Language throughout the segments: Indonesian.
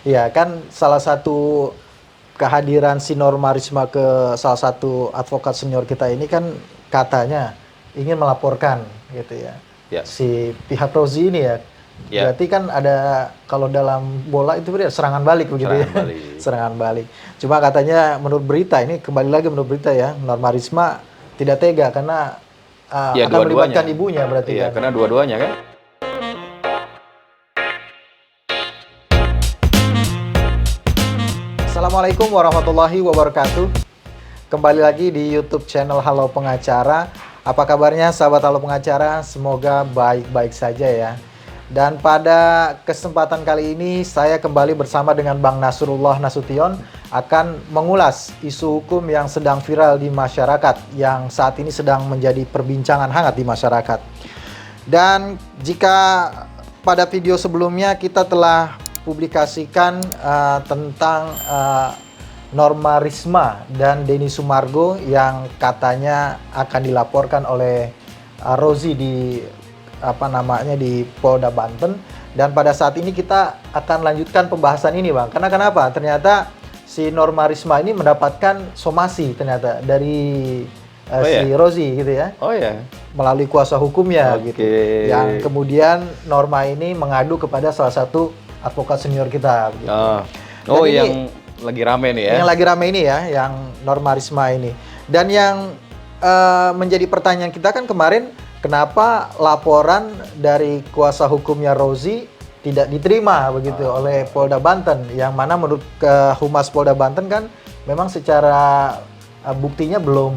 Ya kan salah satu kehadiran si Norma Risma ke salah satu advokat senior kita ini kan katanya ingin melaporkan gitu ya. Ya. Si pihak Rozi ini ya. Ya. Berarti kan ada kalau dalam bola itu berarti serangan balik begitu Serangan ya. balik. Serangan balik. Cuma katanya menurut berita ini kembali lagi menurut berita ya, Norma Risma tidak tega karena Ya, akan dua-duanya. melibatkan ibunya berarti Iya, kan. karena dua-duanya kan. Assalamualaikum warahmatullahi wabarakatuh. Kembali lagi di YouTube channel Halo Pengacara. Apa kabarnya sahabat Halo Pengacara? Semoga baik-baik saja ya. Dan pada kesempatan kali ini saya kembali bersama dengan Bang Nasrullah Nasution akan mengulas isu hukum yang sedang viral di masyarakat, yang saat ini sedang menjadi perbincangan hangat di masyarakat. Dan jika pada video sebelumnya kita telah publikasikan tentang Norma Risma dan Denny Sumargo yang katanya akan dilaporkan oleh Rozi di di Polda Banten, dan pada saat ini kita akan lanjutkan pembahasan ini Bang. Karena kenapa? Ternyata si Norma Risma ini mendapatkan somasi ternyata dari si Rozi gitu ya. Oh ya. Melalui kuasa hukumnya gitu. Yang kemudian Norma ini mengadu kepada salah satu advokat senior kita gitu. Oh, yang lagi rame nih ya. Yang lagi rame ini ya, yang Norma Risma ini. Dan yang menjadi pertanyaan kita kan kemarin, kenapa laporan dari kuasa hukumnya Rozi tidak diterima begitu oleh Polda Banten, yang mana menurut Humas Polda Banten kan memang secara buktinya belum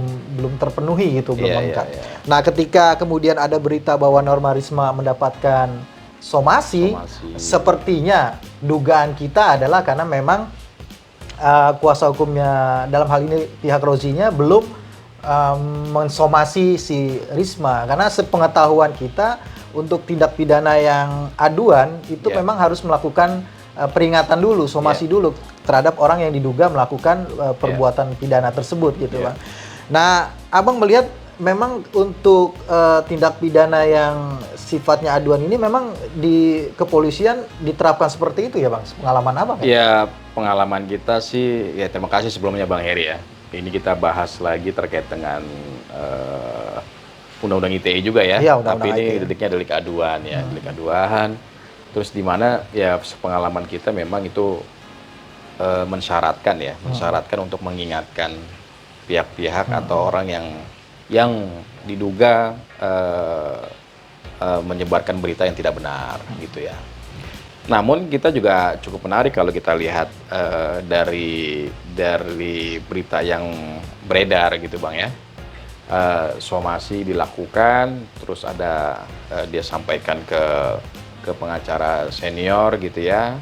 terpenuhi gitu, belum lengkap. Nah, ketika kemudian ada berita bahwa Norma Risma mendapatkan somasi, sepertinya dugaan kita adalah karena memang kuasa hukumnya dalam hal ini pihak Rozinya belum mensomasi si Risma, karena sepengetahuan kita untuk tindak pidana yang aduan itu memang harus melakukan peringatan dulu, somasi dulu terhadap orang yang diduga melakukan perbuatan pidana tersebut gitu Bang. Nah, Abang melihat memang untuk tindak pidana yang sifatnya aduan ini memang di kepolisian diterapkan seperti itu ya Bang? Pengalaman Abang ya? Ya, pengalaman kita sih, ya terima kasih sebelumnya Bang Heri ya. Ini kita bahas lagi terkait dengan Undang-Undang ITE juga ya. Tapi ini deliknya delik aduan ya, delik aduan. Terus di mana ya pengalaman kita memang itu mensyaratkan untuk mengingatkan pihak-pihak atau orang yang diduga menyebarkan berita yang tidak benar gitu ya. Namun kita juga cukup menarik kalau kita lihat dari berita yang beredar gitu Bang ya. Somasi dilakukan, terus ada dia sampaikan ke pengacara senior gitu ya.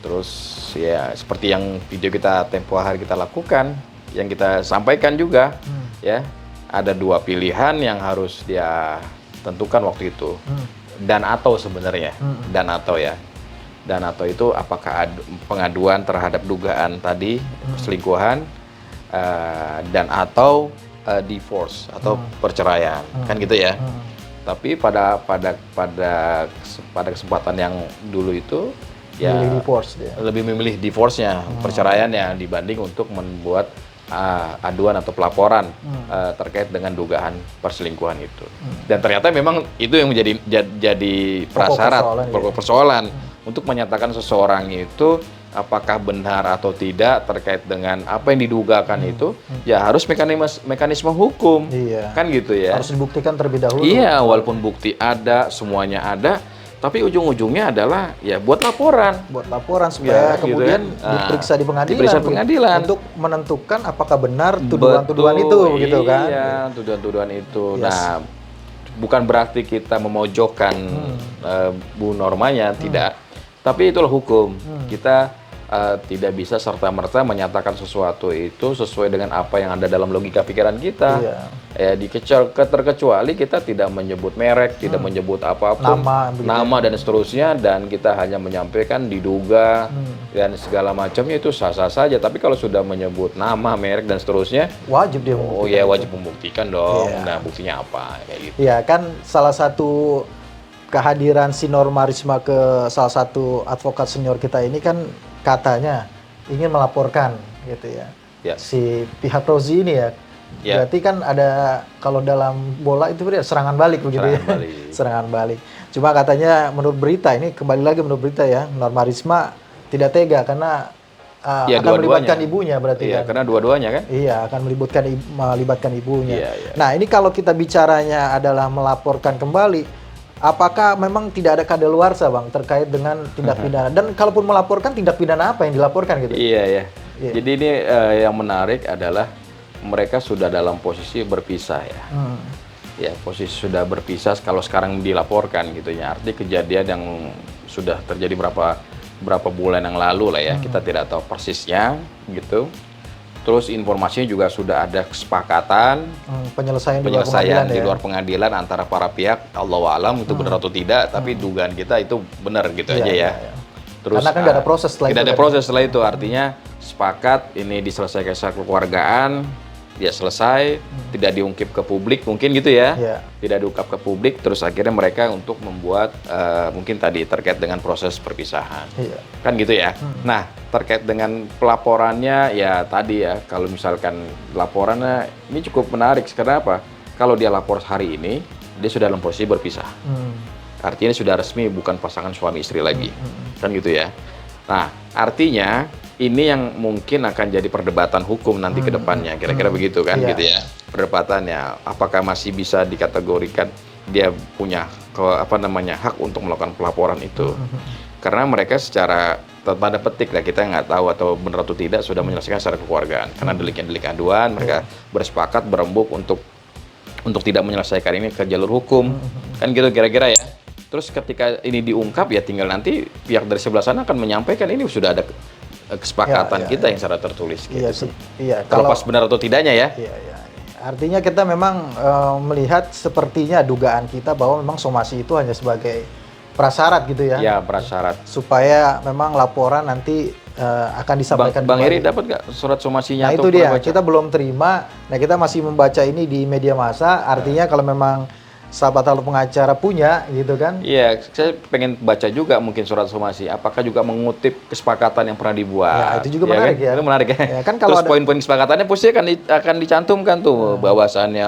Terus ya seperti yang video kita tempo hari kita lakukan, yang kita sampaikan juga ya, ada dua pilihan yang harus dia tentukan waktu itu. Dan atau sebenarnya, dan atau itu apakah pengaduan terhadap dugaan tadi perselingkuhan, dan atau divorce atau perceraian, kan gitu ya. Tapi pada kesempatan yang dulu itu ya lebih memilih divorce-nya, perceraiannya, dibanding untuk membuat aduan atau pelaporan terkait dengan dugaan perselingkuhan itu. Dan ternyata memang itu yang jadi prasyarat, pokok persoalan untuk menyatakan seseorang itu apakah benar atau tidak terkait dengan apa yang didugakan itu, ya harus mekanisme hukum, kan gitu ya. Harus dibuktikan terlebih dahulu. Iya, walaupun bukti ada, semuanya ada, tapi ujung-ujungnya adalah ya buat laporan supaya kemudian gitu kan? Diperiksa di pengadilan untuk menentukan apakah benar tuduhan-tuduhan itu gitu kan. Iya, tuduhan-tuduhan itu. Nah, bukan berarti kita memojokkan Bu Normanya, tidak. Tapi itulah hukum. Kita tidak bisa serta-merta menyatakan sesuatu itu sesuai dengan apa yang ada dalam logika pikiran kita. Terkecuali kita tidak menyebut merek, tidak menyebut apapun, nama dan seterusnya, dan kita hanya menyampaikan diduga dan segala macamnya, itu sah-sah saja. Tapi kalau sudah menyebut nama, merek dan seterusnya, wajib dia membuktikan. Oh ya, wajib membuktikan dong. Nah, buktinya apa kayak gitu. Iya, kan salah satu kehadiran si Norma Risma ke salah satu advokat senior kita ini kan katanya ingin melaporkan gitu ya. Ya. Si pihak Rozi ini ya. Ya. Berarti kan ada kalau dalam bola itu berarti serangan balik begitu Serangan ya. balik. Serangan balik. Cuma katanya menurut berita ini kembali lagi menurut berita ya, Norma Risma tidak tega karena Ya, akan melibatkan dua-duanya. ibunya berarti Iya, kan. karena dua-duanya kan. Iya, akan melibatkan ibunya. Iya, iya. Nah, ini kalau kita bicaranya adalah melaporkan kembali, apakah memang tidak ada kadaluarsa, Bang, terkait dengan tindak pidana? Dan kalaupun melaporkan, tindak pidana apa yang dilaporkan gitu? Iya, ya. Iya. Jadi ini yang menarik adalah mereka sudah dalam posisi berpisah ya. Ya, posisi sudah berpisah kalau sekarang dilaporkan gitu ya. Artinya kejadian yang sudah terjadi berapa bulan yang lalu lah ya. Kita tidak tahu persisnya gitu. Terus informasinya juga sudah ada kesepakatan Penyelesaian penyelesaian di ya? luar pengadilan antara para pihak. Allahu alam itu benar atau tidak, tapi dugaan kita itu benar gitu Iya, aja ya. iya, iya. Terus Karena kan nggak ada proses setelah tidak itu ada kan? proses setelah itu, artinya sepakat ini diselesaikan secara kekeluargaan, ya selesai, tidak diungkip ke publik mungkin gitu ya. Iya. Tidak diungkap ke publik, terus akhirnya mereka untuk membuat mungkin tadi terkait dengan proses perpisahan. Iya. Kan gitu ya. Nah, terkait dengan pelaporannya ya tadi ya, kalau misalkan laporannya ini cukup menarik karena apa? Kalau dia lapor hari ini, dia sudah dalam posisi berpisah. Artinya sudah resmi bukan pasangan suami istri lagi. Kan gitu ya. Nah, artinya ini yang mungkin akan jadi perdebatan hukum nanti ke depannya. Kira-kira begitu kan Iya. gitu ya. Perdebatannya apakah masih bisa dikategorikan dia punya hak untuk melakukan pelaporan itu. Karena mereka secara tanda petik lah, kita nggak tahu atau benar atau tidak sudah menyelesaikan secara kekeluargaan. Karena deliknya delik aduan, mereka bersepakat berembuk untuk tidak menyelesaikan ini ke jalur hukum. Kan gitu kira-kira ya. Terus ketika ini diungkap ya tinggal nanti pihak dari sebelah sana akan menyampaikan ini sudah ada kesepakatan Ya, kita yang secara tertulis gitu Iya sih. sih. Iya. Terlepas benar atau tidaknya ya. Iya, iya. Artinya kita memang melihat sepertinya dugaan kita bahwa memang somasi itu hanya sebagai prasyarat gitu ya. Ya, prasyarat. Supaya memang laporan nanti akan disampaikan Bang Heri kembali. dapat nggak surat somasinya Nah atau itu dia, pernah baca? kita belum terima. Nah kita masih membaca ini di media massa. Artinya kalau memang sahabat halo pengacara punya gitu kan. Iya, saya pengen baca juga mungkin surat somasi. Apakah juga mengutip kesepakatan yang pernah dibuat? Ya, itu juga menarik kan? ya. Itu menarik ya. Ya, kan kalau terus ada- poin-poin kesepakatannya pasti akan dicantumkan tuh bahwasannya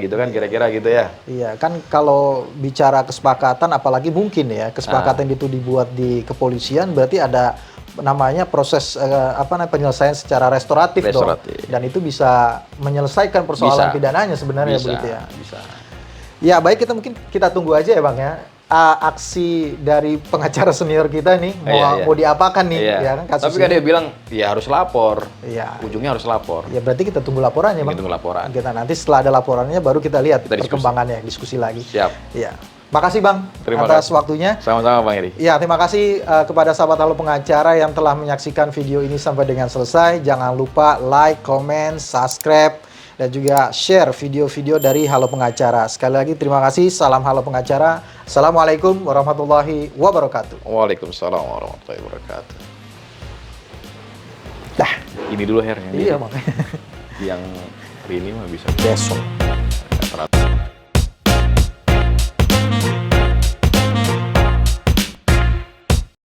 gitu kan kira-kira gitu ya. Iya kan kalau bicara kesepakatan apalagi mungkin ya kesepakatan itu dibuat di kepolisian berarti ada namanya proses penyelesaian secara restoratif dong. Restoratif. Dan itu bisa menyelesaikan persoalan Bisa. pidananya sebenarnya Bisa, begitu ya. bisa. Ya baik kita tunggu aja ya Bang ya. Aksi dari pengacara senior kita nih mau diapakan nih Iya. ya kan kasus Tapi kan ini. dia bilang ya harus lapor. Iya. Ujungnya harus lapor. Ya berarti kita tunggu laporannya Bang. Kita tunggu laporan. Kita nanti setelah ada laporannya baru kita lihat Kita diskusi. perkembangannya, diskusi lagi. Siap. Iya. Makasih Bang Terima atas kasih. waktunya. Sama-sama Bang Heri. Ya, terima kasih kepada sahabat halo pengacara yang telah menyaksikan video ini sampai dengan selesai. Jangan lupa like, comment, subscribe, dan juga share video-video dari Halo Pengacara. Sekali lagi terima kasih. Salam Halo Pengacara. Assalamualaikum warahmatullahi wabarakatuh. Waalaikumsalam warahmatullahi wabarakatuh. Dah, Ini dulu Her. iya Bang. Yang hari ini mah bisa Besok. rata.